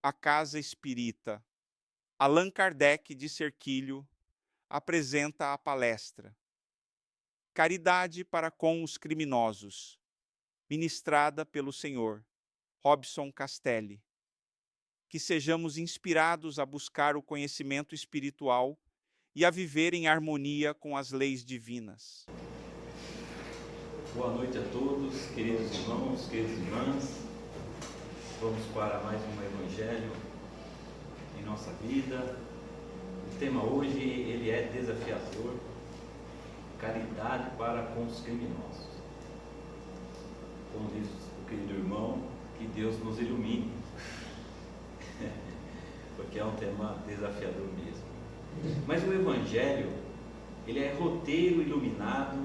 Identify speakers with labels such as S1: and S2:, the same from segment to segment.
S1: A Casa Espírita. Allan Kardec de Cerquilho apresenta a palestra Caridade para com os Criminosos, ministrada pelo Sr. Robson Castelli. Que sejamos inspirados a buscar o conhecimento espiritual e a viver em harmonia com as leis divinas.
S2: Boa noite a todos, queridos irmãos, queridas irmãs. Vamos para mais um Evangelho em nossa vida. O tema hoje ele é desafiador: caridade para com os criminosos. Como diz o querido irmão, que Deus nos ilumine, porque é um tema desafiador mesmo. Mas o Evangelho, ele é roteiro iluminado,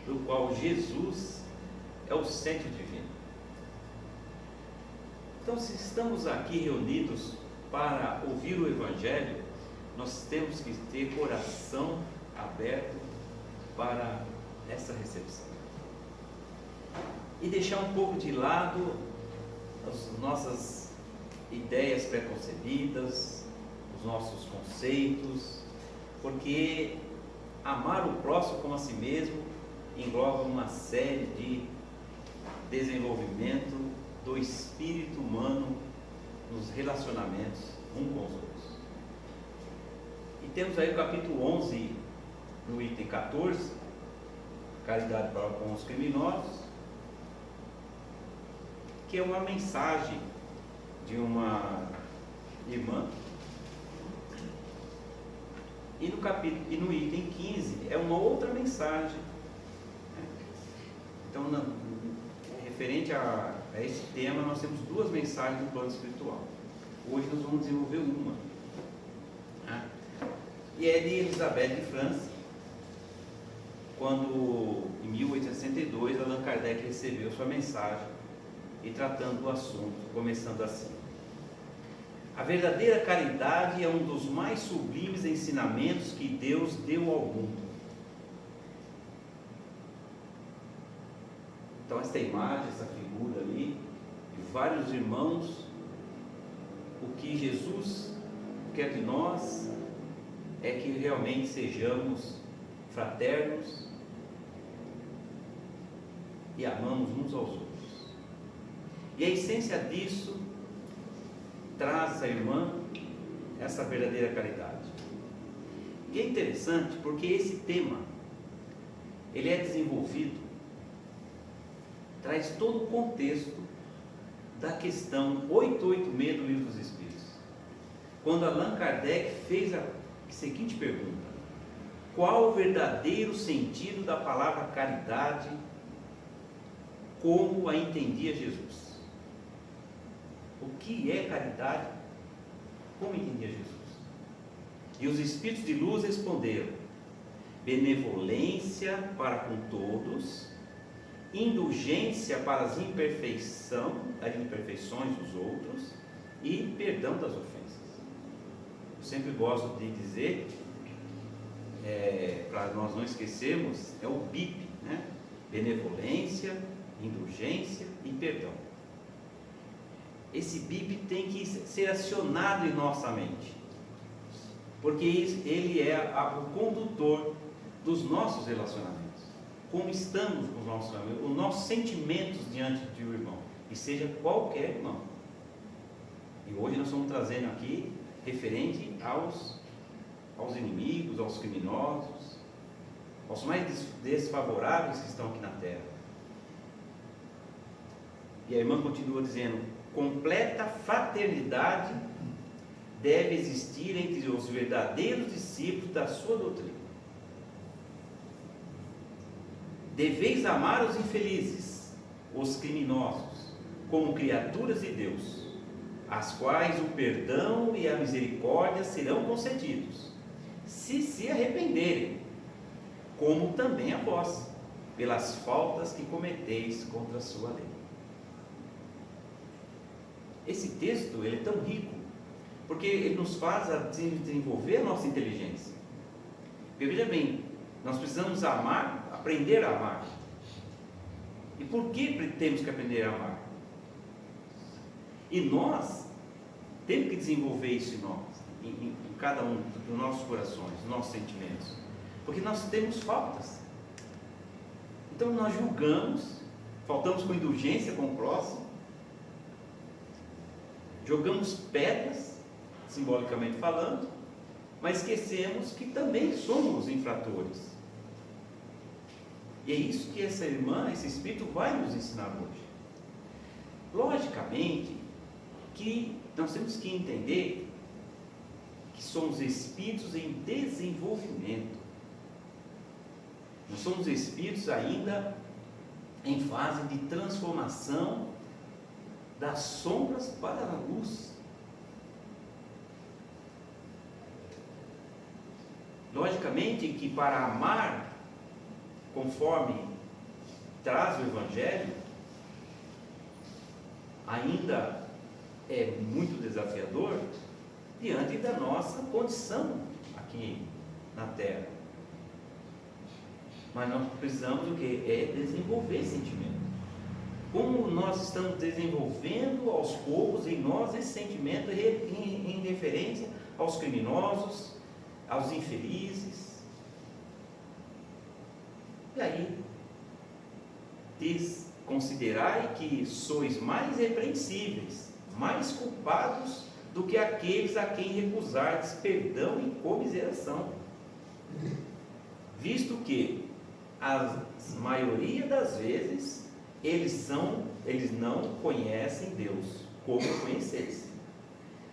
S2: do qual Jesus é o centro divino. Então, se estamos aqui reunidos para ouvir o Evangelho, nós temos que ter coração aberto para essa recepção e deixar um pouco de lado as nossas ideias preconcebidas, os nossos conceitos, porque amar o próximo como a si mesmo engloba uma série de desenvolvimento do espírito humano nos relacionamentos uns com os outros. E temos aí o capítulo 11, no item 14, caridade para com os criminosos, que é uma mensagem de uma irmã. E no item 15 é uma outra mensagem. Então, referente a esse tema, nós temos duas mensagens no plano espiritual. Hoje nós vamos desenvolver uma. E é de Elizabeth de França, quando, em 1862, Allan Kardec recebeu sua mensagem e tratando do assunto, começando assim: a verdadeira caridade é um dos mais sublimes ensinamentos que Deus deu ao mundo. Então, esta imagem, essa figura ali, de vários irmãos, o que Jesus quer de nós é que realmente sejamos fraternos e amamos uns aos outros. E a essência disso traz a irmã essa verdadeira caridade. E é interessante porque esse tema, ele é desenvolvido, traz todo o contexto da questão 886 do Livro dos Espíritos, quando Allan Kardec fez a seguinte pergunta: qual o verdadeiro sentido da palavra caridade, como a entendia Jesus? O que é caridade, como entendia Jesus? E os Espíritos de luz responderam: benevolência para com todos, indulgência para as imperfeições dos outros e perdão das ofensas. Eu sempre gosto de dizer, para nós não esquecermos, é o BIP, né? Benevolência, indulgência e perdão. Esse BIP tem que ser acionado em nossa mente, porque ele é o condutor dos nossos relacionamentos. Como estamos com os nossos relacionamentos, os nossos sentimentos diante de um irmão, e seja qualquer irmão. E hoje nós estamos trazendo aqui referente aos inimigos, aos criminosos, aos mais desfavoráveis que estão aqui na terra. E a irmã continua dizendo: completa fraternidade deve existir entre os verdadeiros discípulos da sua doutrina. Deveis amar os infelizes, os criminosos, como criaturas de Deus, às quais o perdão e a misericórdia serão concedidos, se arrependerem, como também a vós, pelas faltas que cometeis contra a sua lei. Esse texto ele é tão rico, porque ele nos faz desenvolver a nossa inteligência. Porque veja bem, nós precisamos amar, aprender a amar. E por que temos que aprender a amar? E nós temos que desenvolver isso em nós, em cada um dos nossos corações, dos nossos sentimentos, porque nós temos faltas. Então nós julgamos, faltamos com indulgência com o próximo, jogamos pedras, simbolicamente falando, mas esquecemos que também somos infratores. E é isso que essa irmã, esse Espírito vai nos ensinar hoje. Logicamente que nós temos que entender que somos espíritos em desenvolvimento. Nós somos espíritos ainda em fase de transformação das sombras para a luz. Logicamente que para amar conforme traz o Evangelho, ainda é muito desafiador diante da nossa condição aqui na Terra. Mas nós precisamos do que? É desenvolver sentimento. Como nós estamos desenvolvendo aos poucos em nós esse sentimento em referência aos criminosos, aos infelizes. E aí, considerai que sois mais repreensíveis, mais culpados do que aqueles a quem recusardes perdão e comiseração, visto que a maioria das vezes eles não conhecem Deus como conhecesse,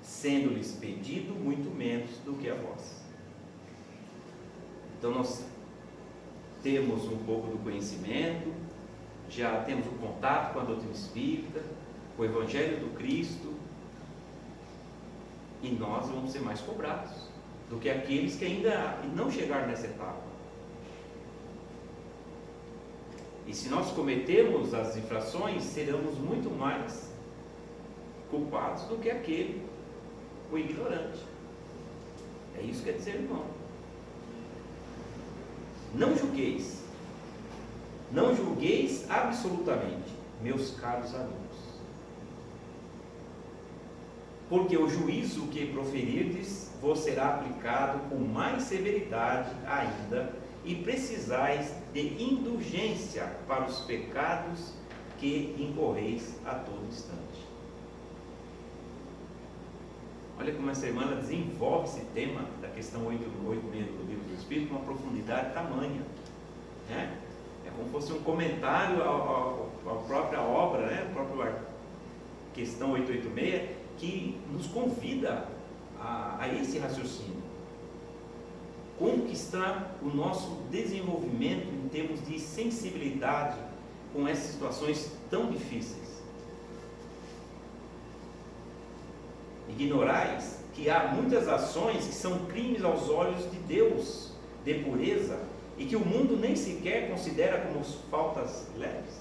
S2: sendo-lhes pedido muito menos do que a vós. Então nós temos um pouco do conhecimento, já temos o contato com a doutrina espírita, com o Evangelho do Cristo, e nós vamos ser mais cobrados do que aqueles que ainda não chegaram nessa etapa. E se nós cometermos as infrações, seremos muito mais culpados do que aquele, o ignorante. É isso que quer dizer, irmão. Não julgueis. Não julgueis absolutamente, meus caros alunos. Porque o juízo que proferirdes vos será aplicado com mais severidade ainda, e precisais de indulgência para os pecados que incorreis a todo instante. Olha como essa irmã desenvolve esse tema da questão 886 do Livro do Espírito com uma profundidade tamanha, né? É como se fosse um comentário à própria obra, né? A própria questão 886, que nos convida a esse raciocínio. Como que está o nosso desenvolvimento em termos de sensibilidade com essas situações tão difíceis? Ignorais que há muitas ações que são crimes aos olhos de Deus, de pureza, e que o mundo nem sequer considera como faltas leves.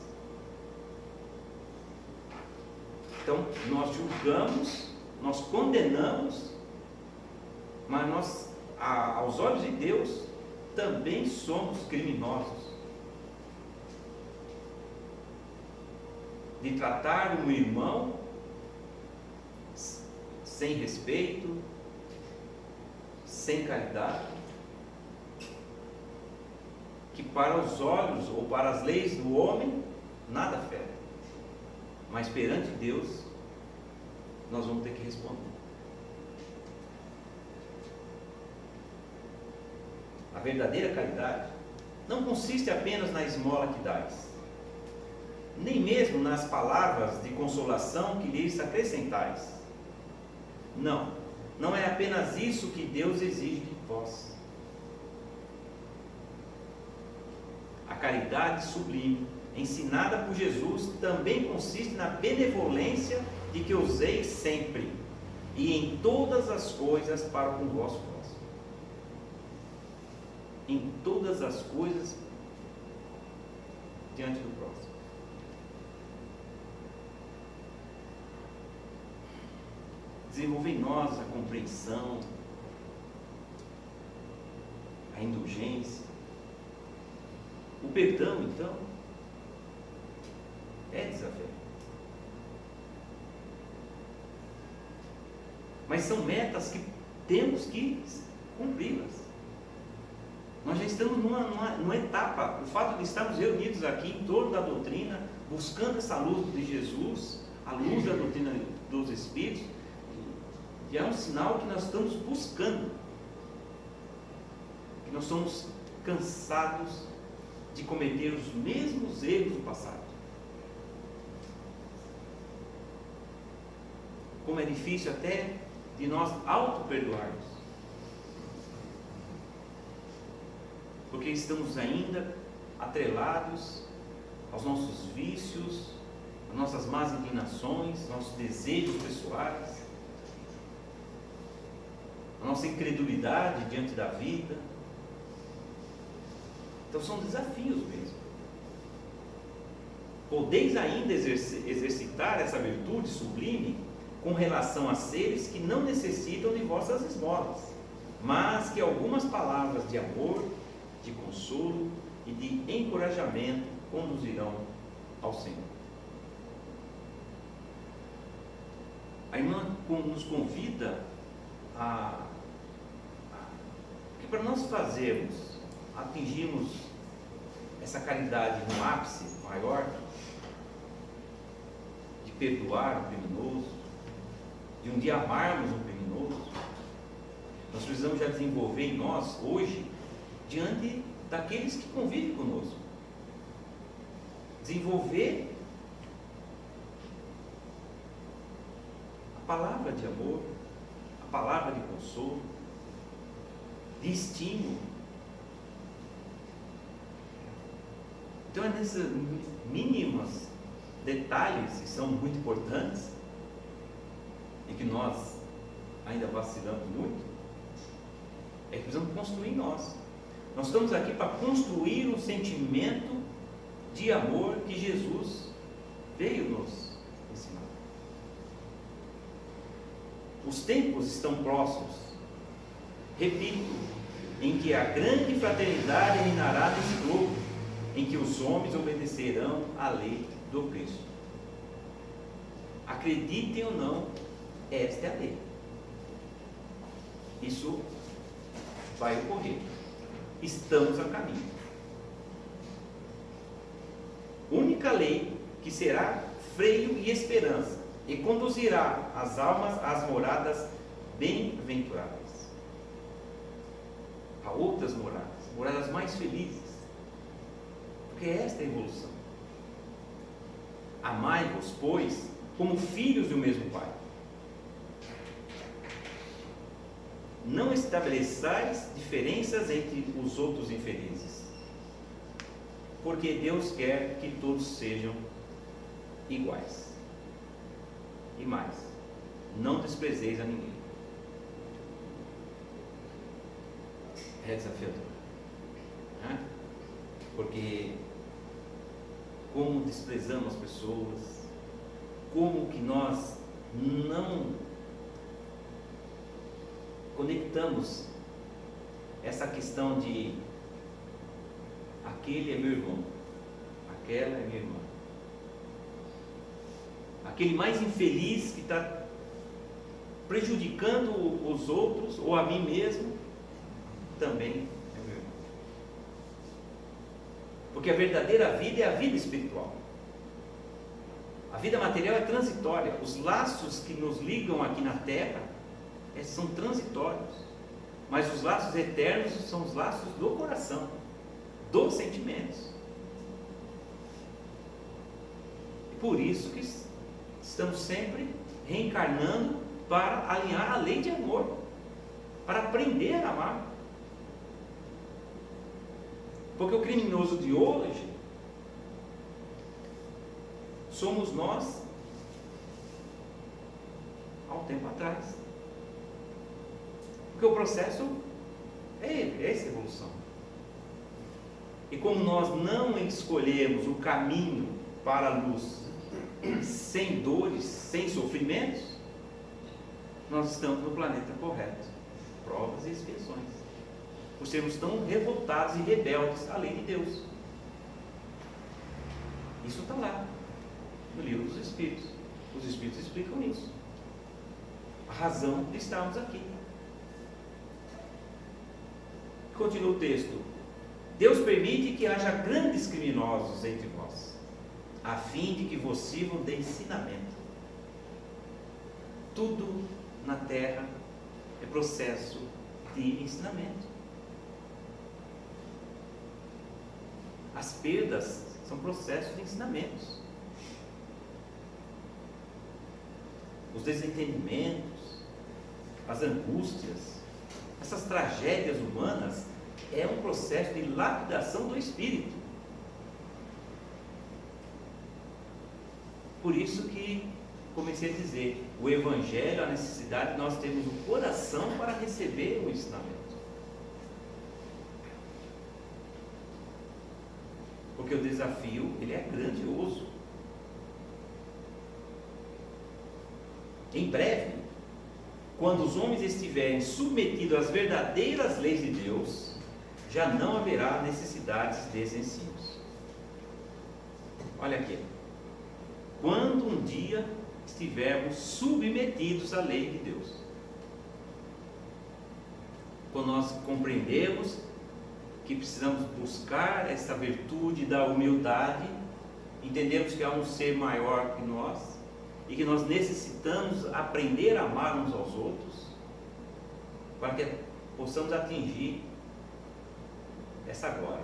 S2: Então, nós julgamos, nós condenamos, mas nós, aos olhos de Deus, também somos criminosos. De tratar um irmão sem respeito, sem caridade, que para os olhos ou para as leis do homem nada afeta, mas perante Deus nós vamos ter que responder. A verdadeira caridade não consiste apenas na esmola que dais, nem mesmo nas palavras de consolação que lhes acrescentais. Não é apenas isso que Deus exige de vós. A caridade sublime, ensinada por Jesus, também consiste na benevolência de que useis sempre e em todas as coisas para com o vosso próximo. Em todas as coisas diante do próximo. Desenvolver em nós a compreensão, a indulgência, o perdão, então, é desafio. mas são metas que temos que cumpri-las. Nós já estamos numa etapa, o fato de estarmos reunidos aqui em torno da doutrina, buscando essa luz de Jesus, a luz da doutrina dos Espíritos, já é um sinal que nós estamos buscando, que nós somos cansados de cometer os mesmos erros do passado. Como é difícil até de nós auto-perdoarmos, porque estamos ainda atrelados aos nossos vícios, às nossas más inclinações, nossos desejos pessoais, a nossa incredulidade diante da vida. Então são desafios mesmo. Podeis ainda exercitar essa virtude sublime com relação a seres que não necessitam de vossas esmolas, mas que algumas palavras de amor, de consolo e de encorajamento conduzirão ao Senhor. A irmã nos convida que para nós atingirmos essa caridade no ápice maior, de perdoar o criminoso, de um dia amarmos o criminoso, nós precisamos já desenvolver em nós, hoje, diante daqueles que convivem conosco, desenvolver a palavra de amor, a palavra de consolo, de estímulo. Então é nesses mínimos detalhes que são muito importantes e que nós ainda vacilamos muito, é que precisamos construir em nós. Nós estamos aqui para construir um sentimento de amor que Jesus veio nos ensinar. Os tempos estão próximos, repito, em que a grande fraternidade reinará nesse globo, em que os homens obedecerão à lei do Cristo. Acreditem ou não, esta é a lei. Isso vai ocorrer. Estamos a caminho. Única lei que será freio e esperança e conduzirá as almas às moradas bem-aventuradas, a outras moradas mais felizes, porque esta é a evolução. Amai-vos, pois, como filhos do mesmo Pai. Não estabeleçais diferenças entre os outros infelizes, porque Deus quer que todos sejam iguais. E mais, não desprezeis a ninguém. É desafiador, né? Porque como desprezamos as pessoas, como que nós não conectamos essa questão de aquele é meu irmão, aquela é minha irmã, aquele mais infeliz que está prejudicando os outros ou a mim mesmo, também é meu irmão. Porque a verdadeira vida é a vida espiritual. A vida material é transitória. Os laços que nos ligam aqui na terra são transitórios, mas os laços eternos são os laços do coração, dos sentimentos. E por isso que estamos sempre reencarnando para alinhar a lei de amor, para aprender a amar. Porque o criminoso de hoje somos nós há um tempo atrás. Porque o processo é essa evolução. E como nós não escolhemos o caminho para a luz sem dores, sem sofrimentos, nós estamos no planeta correto. Provas e expiações. Por sermos tão revoltados e rebeldes à lei de Deus. Isso está lá, no livro dos Espíritos. Os Espíritos explicam isso. a razão de estarmos aqui. Continua o texto. Deus permite que haja grandes criminosos entre vós, a fim de que vos sirvam de ensinamento. Tudo na terra é processo de ensinamento. As perdas são processos de ensinamentos. Os desentendimentos, as angústias, essas tragédias humanas é um processo de lapidação do espírito. Por isso que comecei a dizer, o Evangelho, a necessidade de nós termos o coração para receber o ensinamento. Porque o desafio, ele é grandioso. Em breve, quando os homens estiverem submetidos às verdadeiras leis de Deus, já não haverá necessidades desses ensinos. Olha aqui. Quando um dia estivermos submetidos à lei de Deus, quando nós compreendemos que precisamos buscar essa virtude da humildade, entendemos que há um ser maior que nós e que nós necessitamos aprender a amar uns aos outros para que possamos atingir essa glória.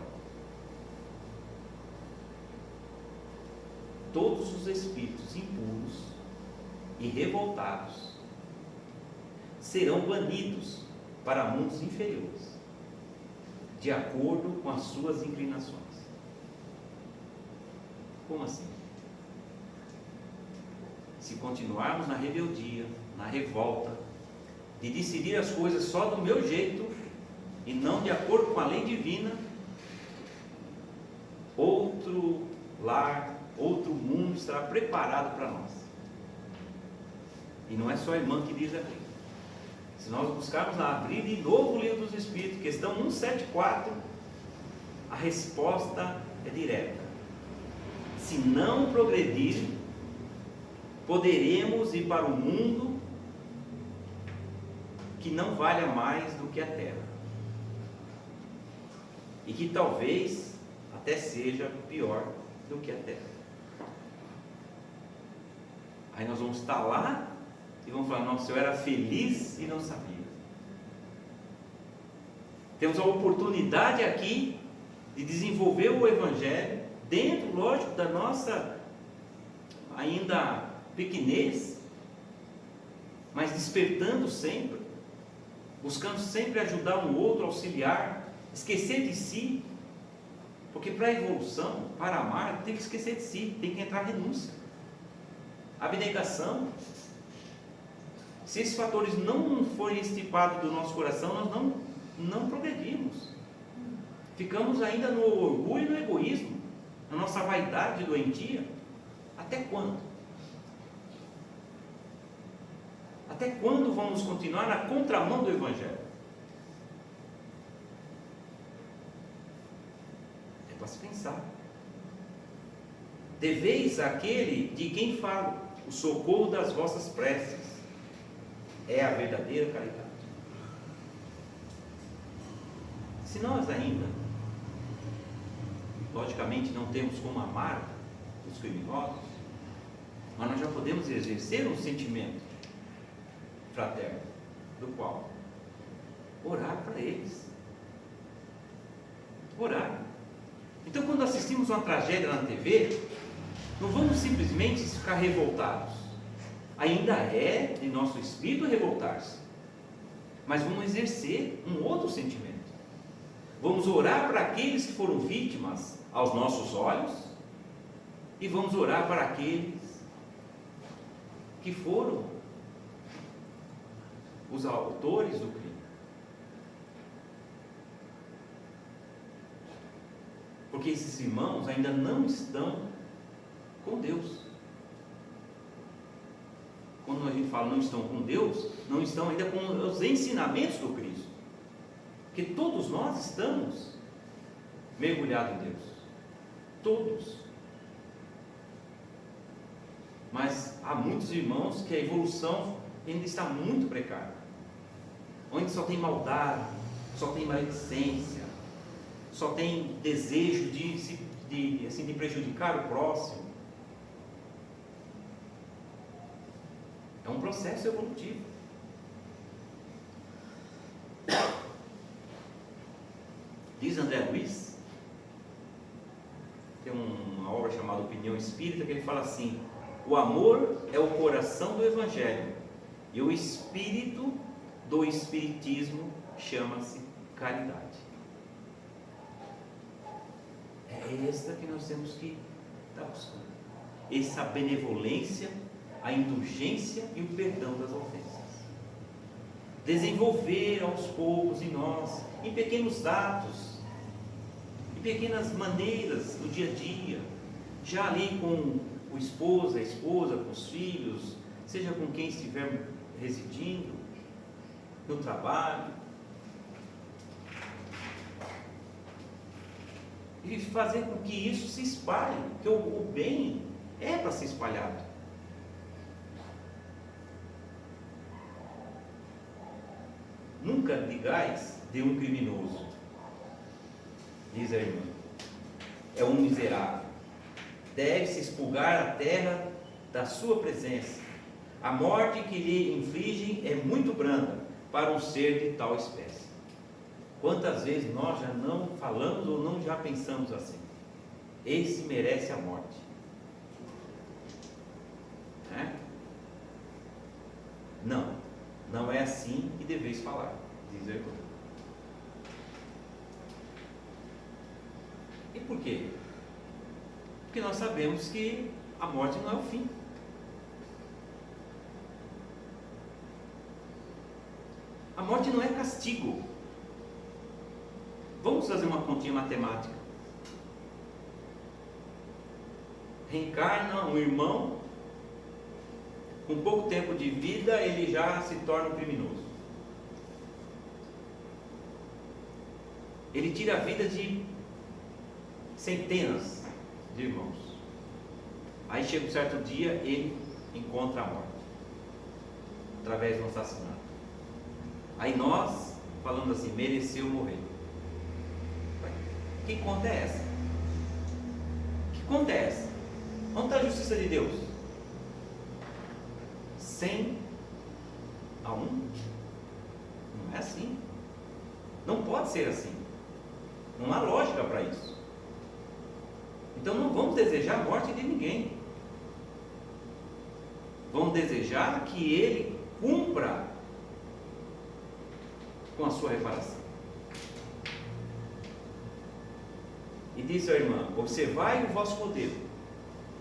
S2: Todos os espíritos impuros e revoltados serão banidos para mundos inferiores, de acordo com as suas inclinações. Como assim? Se continuarmos na rebeldia, na revolta, de decidir as coisas só do meu jeito e não de acordo com a lei divina, outro lar, outro mundo estará preparado para nós. E não é só a irmã que diz aqui. Se nós buscarmos abrir de novo o livro dos Espíritos, questão 174, a resposta é direta. Se não progredir, poderemos ir para um mundo que não valha mais do que a Terra. E que talvez até seja pior do que a Terra. Aí nós vamos estar lá e vamos falar, nossa, eu era feliz e não sabia. Temos a oportunidade aqui de desenvolver o Evangelho dentro, lógico, da nossa ainda pequenez, mas despertando sempre, buscando sempre ajudar um outro, auxiliar, esquecer de si, porque para a evolução, para amar, tem que esquecer de si, tem que entrar a renúncia, abnegação. Se esses fatores não forem estipados do nosso coração, nós não progredimos, ficamos ainda no orgulho e no egoísmo, na nossa vaidade doentia. Até quando? Até quando vamos continuar na contramão do Evangelho? É para se pensar. Deveis àquele de quem falo, o socorro das vossas preces, é a verdadeira caridade. Se nós ainda, logicamente, não temos como amar os criminosos, mas nós já podemos exercer um sentimento fraterno, do qual orar para eles. Orar. Então, quando assistimos uma tragédia na TV, não vamos simplesmente ficar revoltados. Ainda é de nosso espírito revoltar-se, mas vamos exercer um outro sentimento. Vamos orar para aqueles que foram vítimas aos nossos olhos e vamos orar para aqueles que foram os autores do crime. Porque esses irmãos ainda não estão com Deus. Quando a gente fala não estão com Deus, não estão ainda com os ensinamentos do Cristo. Porque todos nós estamos mergulhados em Deus. Todos. Mas há muitos irmãos que a evolução ainda está muito precário, onde só tem maldade, só tem maledicência, só tem desejo de prejudicar o próximo. É um processo evolutivo. Diz André Luiz, tem uma obra chamada Opinião Espírita, que ele fala assim: o amor é o coração do Evangelho, e o espírito do Espiritismo chama-se caridade. É esta que nós temos que estar buscando. Essa benevolência, a indulgência e o perdão das ofensas. Desenvolver aos poucos em nós, em pequenos atos, em pequenas maneiras do dia a dia, já ali com o esposo, a esposa, com os filhos, seja com quem estiver residindo, no trabalho, e fazer com que isso se espalhe, porque o bem é para ser espalhado. Nunca digais de um criminoso, diz a irmã, é um miserável, deve-se expurgar a terra da sua presença. A morte que lhe infligem é muito branda para um ser de tal espécie. Quantas vezes nós já não falamos ou não já pensamos assim? Esse merece a morte. Não é assim que deveis falar, diz a irmã. E por quê? Porque nós sabemos que a morte não é o fim. A morte não é castigo. Vamos fazer uma continha matemática. Reencarna um irmão, com pouco tempo de vida ele já se torna um criminoso. Ele tira a vida de centenas de irmãos. Aí chega um certo dia, ele encontra a morte, através do assassinato. Aí nós falamos assim: mereceu morrer. Que conta é essa? Que conta é essa? Onde está a justiça de Deus? 100 a 1? Não é assim. Não pode ser assim. Não há lógica para isso. Então não vamos desejar a morte de ninguém. Vamos desejar que ele cumpra com a sua reparação. E disse a irmã: observai o vosso modelo,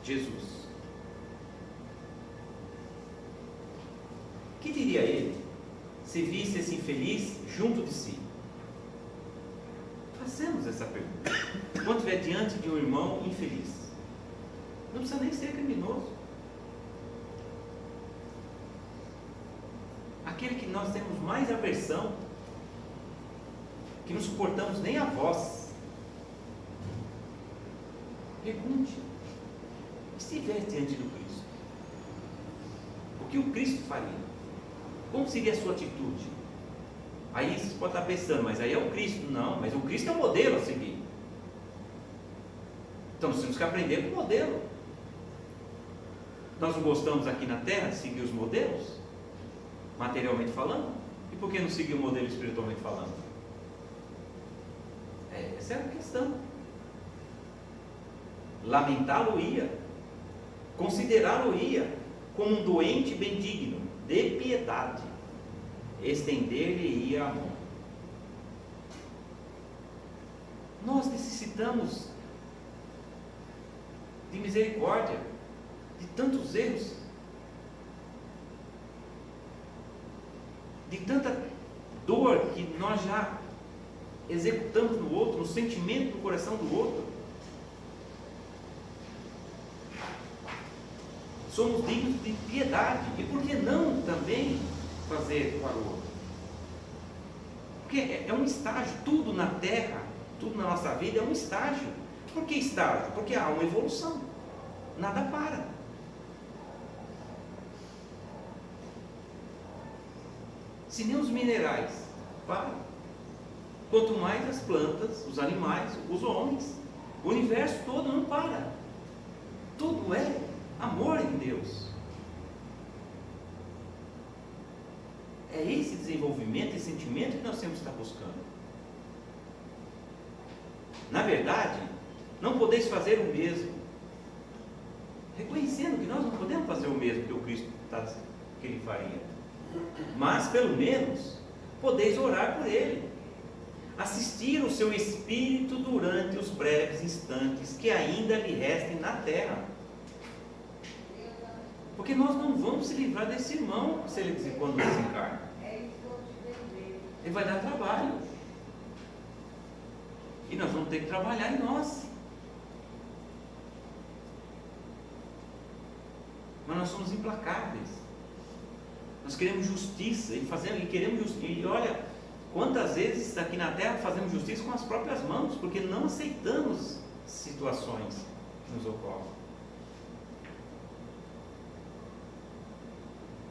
S2: Jesus. Que diria ele se visse esse infeliz junto de si? Fazemos essa pergunta. Quando estiver diante de um irmão infeliz, não precisa nem ser criminoso, aquele que nós temos mais aversão, que não suportamos nem a voz, pergunte: estiver diante do Cristo, o que o Cristo faria? Como seria a sua atitude? Aí você pode estar pensando: mas aí é o Cristo. Não, mas o Cristo é o modelo a seguir. Então nós temos que aprender com o modelo. Nós não gostamos aqui na Terra de seguir os modelos, materialmente falando? E por que não seguir o modelo espiritualmente falando? Essa é a questão. Lamentá-lo-ia, considerá-lo-ia como um doente bendigno, de piedade, estender-lhe-ia a mão. Nós necessitamos de misericórdia, de tantos erros, de tanta dor que nós já executamos no outro, no sentimento do coração do outro. Somos dignos de piedade. E por que não também fazer para o outro? Porque é um estágio. Tudo na Terra, tudo na nossa vida é um estágio. Por que estágio? Porque há uma evolução. Nada para. Se nem os minerais param. Quanto mais as plantas, os animais, os homens. O universo todo não para. Tudo é amor em Deus. É esse desenvolvimento e sentimento que nós temos que estar buscando. Na verdade, não podeis fazer o mesmo. Reconhecendo que nós não podemos fazer o mesmo que o Cristo que ele faria. Mas, pelo menos, podeis orar por ele. Assistir o seu espírito durante os breves instantes que ainda lhe restem na terra. Porque nós não vamos se livrar desse irmão se ele quando desencarna. Ele vai dar trabalho. E nós vamos ter que trabalhar em nós. Mas nós somos implacáveis. Nós queremos justiça e queremos justiça. E olha, quantas vezes aqui na terra fazemos justiça com as próprias mãos, porque não aceitamos situações que nos ocorrem.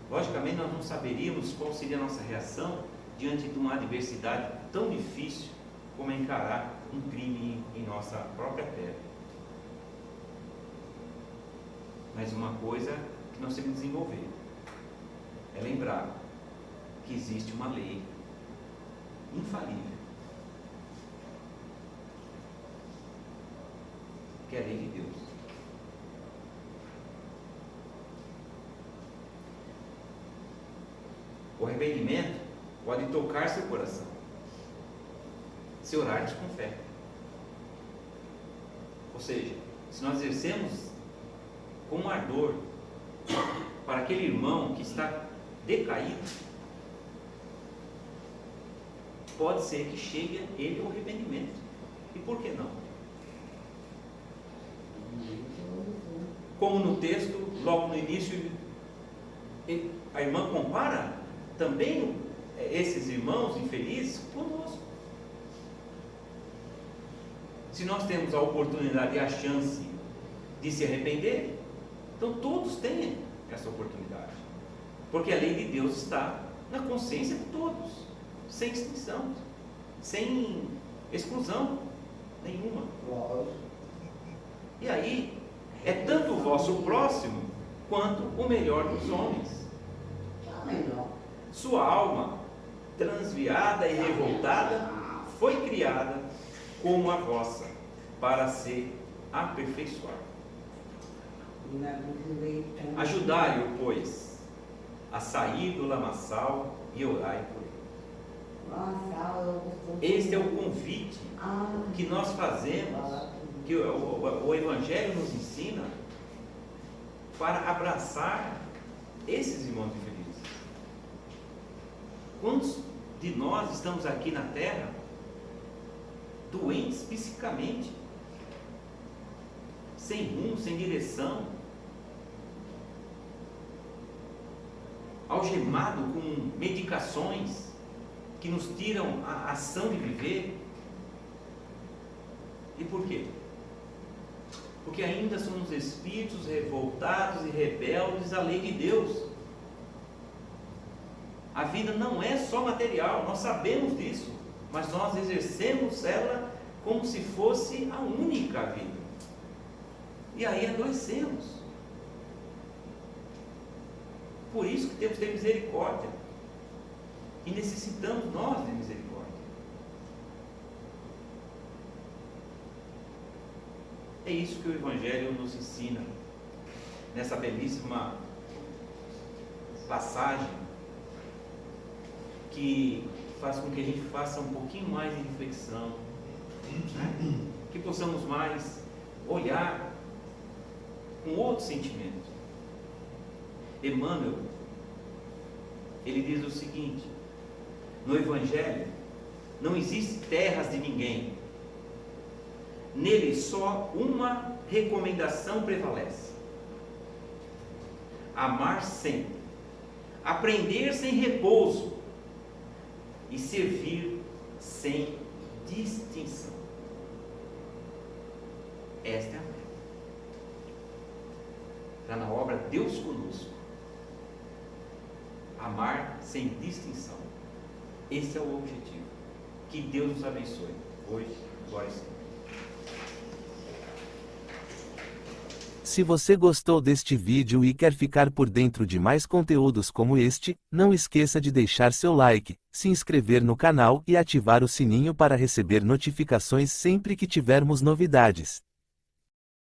S2: Logicamente nós não saberíamos qual seria a nossa reação diante de uma adversidade tão difícil como é encarar um crime em nossa própria terra. Mas uma coisa que nós temos que desenvolver é lembrar que existe uma lei infalível, que é a lei de Deus. O arrependimento pode tocar seu coração, se orarmos com fé. Ou seja, se nós exercemos com ardor para aquele irmão que está decaído, pode ser que chegue a ele o arrependimento. E por que não? Como no texto, logo no início, a irmã compara também esses irmãos infelizes conosco. Se nós temos a oportunidade e a chance de se arrepender, então todos têm essa oportunidade. Porque a lei de Deus está na consciência de todos, sem extinção, sem exclusão nenhuma. E aí, é tanto o vosso próximo, quanto o melhor dos homens. Sua alma, transviada e revoltada, foi criada como a vossa, para se aperfeiçoar. Ajudai-o, pois, a sair do lamaçal e orai por ele. Este é o convite que nós fazemos, que o Evangelho nos ensina, para abraçar esses irmãos infelizes. Quantos de nós estamos aqui na Terra doentes psicamente, sem rumo, sem direção, algemado com medicações que nos tiram a ação de viver? E por quê? Porque ainda somos espíritos revoltados e rebeldes à lei de Deus. A vida não é só material, nós sabemos disso, mas nós exercemos ela como se fosse a única vida. E aí adoecemos. Por isso que temos que ter misericórdia. E necessitamos nós de misericórdia. É isso que o Evangelho nos ensina, nessa belíssima passagem, que faz com que a gente faça um pouquinho mais de reflexão, né? Que possamos mais olhar com outro sentimento. Emmanuel, ele diz o seguinte: no Evangelho não existe terras de ninguém, nele só uma recomendação prevalece: amar sempre, aprender sem repouso e servir sem distinção. Esta é a meta. Está na obra Deus Conosco. Amar sem distinção. Esse é o objetivo. Que Deus nos abençoe, hoje, agora e sempre.
S3: Se você gostou deste vídeo e quer ficar por dentro de mais conteúdos como este, não esqueça de deixar seu like, se inscrever no canal e ativar o sininho para receber notificações sempre que tivermos novidades.